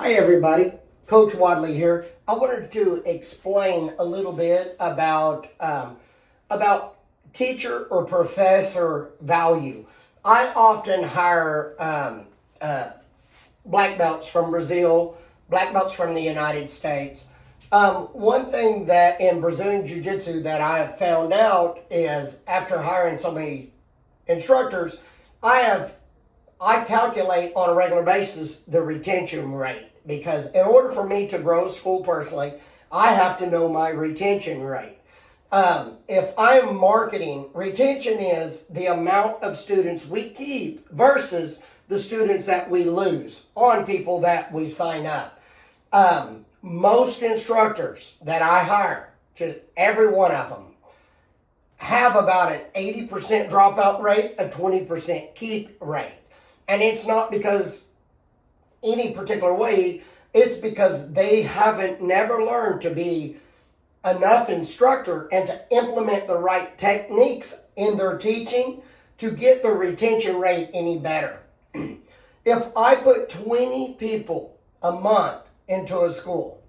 Hi everybody, Coach Wadley here. I wanted to explain a little bit about teacher or professor value. I often hire black belts from Brazil, black belts from the United States. One thing that in Brazilian Jiu-Jitsu that I have found out is after hiring so many instructors, I calculate on a regular basis the retention rate, because in order for me to grow school personally, I have to know my retention rate. If I'm marketing, retention is the amount of students we keep versus the students that we lose on people that we sign up. Most instructors that I hire, just every one of them, have about an 80% dropout rate, a 20% keep rate. And it's not because any particular way, it's because they haven't never learned to be enough instructor and to implement the right techniques in their teaching to get the retention rate any better. If I put 20 people a month into a school,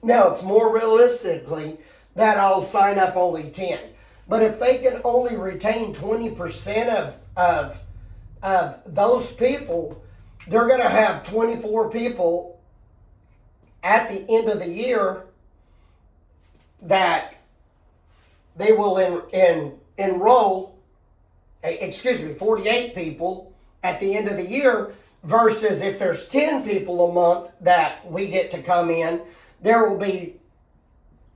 now it's more realistically that I'll sign up only 10. But if they can only retain 20% of those people, they're going to have 24 people at the end of the year that they will enroll, 48 people at the end of the year, versus if there's 10 people a month that we get to come in, there will be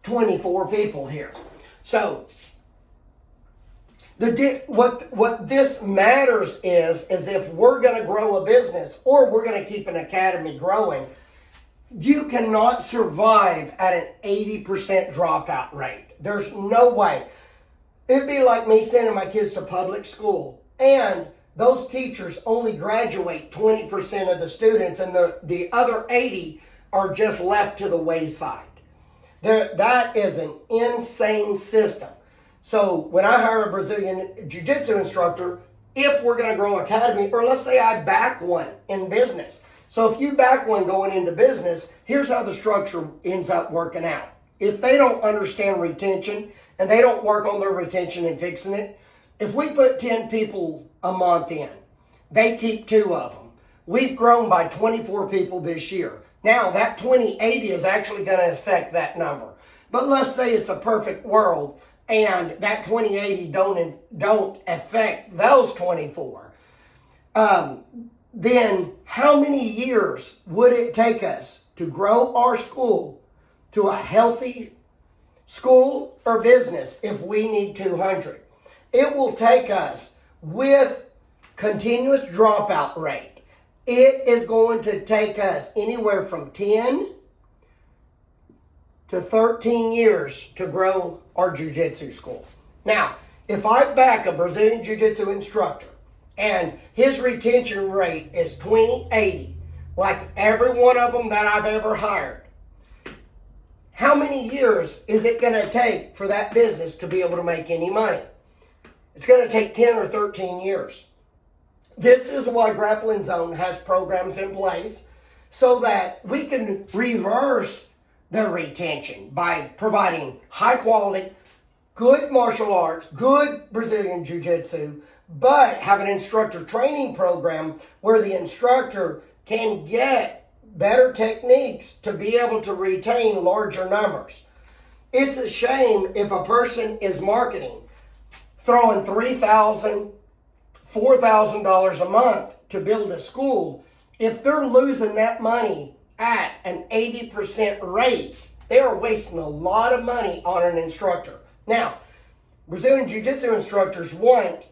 24 people here. So what this matters is if we're going to grow a business or we're going to keep an academy growing, you cannot survive at an 80% dropout rate. There's no way. It'd be like me sending my kids to public school and those teachers only graduate 20% of the students and the other 80 are just left to the wayside. That is an insane system. So when I hire a Brazilian Jiu-Jitsu instructor, if we're going to grow academy, or let's say I back one in business. So if you back one going into business, here's how the structure ends up working out. If they don't understand retention and they don't work on their retention and fixing it, if we put 10 people a month in, they keep 2 of them. We've grown by 24 people this year. Now that 2080 is actually going to affect that number. But let's say it's a perfect world and that 2080 don't affect those 24. Then how many years would it take us to grow our school to a healthy school or business if we need 200? It will take us, with continuous dropout rate, it is going to take us anywhere from 10 to 13 years to grow our jiu-jitsu school. Now, if I back a Brazilian jiu-jitsu instructor and his retention rate is 2080, like every one of them that I've ever hired, how many years is it going to take for that business to be able to make any money? It's going to take 10 or 13 years. This is why Grappling Zone has programs in place so that we can reverse the retention by providing high quality, good martial arts, good Brazilian Jiu-Jitsu, but have an instructor training program where the instructor can get better techniques to be able to retain larger numbers. It's a shame if a person is marketing, throwing $3,000, $4,000 a month to build a school. If they're losing that money at an 80% rate, they are wasting a lot of money on an instructor. Now, Brazilian Jiu-Jitsu instructors want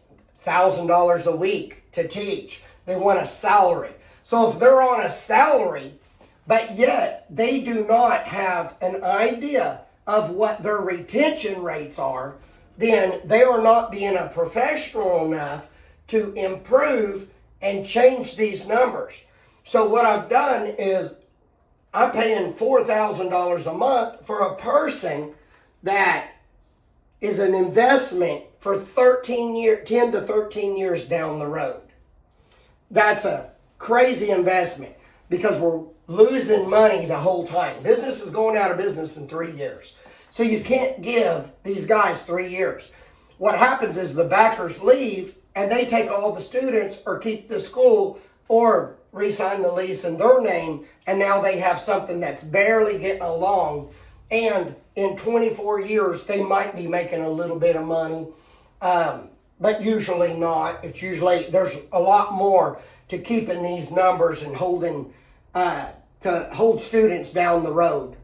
$1,000 a week to teach. They want a salary. So if they're on a salary, but yet they do not have an idea of what their retention rates are, then they are not being a professional enough to improve and change these numbers. So what I've done is I'm paying $4,000 a month for a person that is an investment for 10 to 13 years down the road. That's a crazy investment because we're losing money the whole time. Business is going out of business in 3 years. So you can't give these guys 3 years. What happens is the backers leave and they take all the students or keep the school or re-sign the lease in their name, and now they have something that's barely getting along. And in 24 years, they might be making a little bit of money, but usually not. It's usually, there's a lot more to keeping these numbers and holding, to hold students down the road.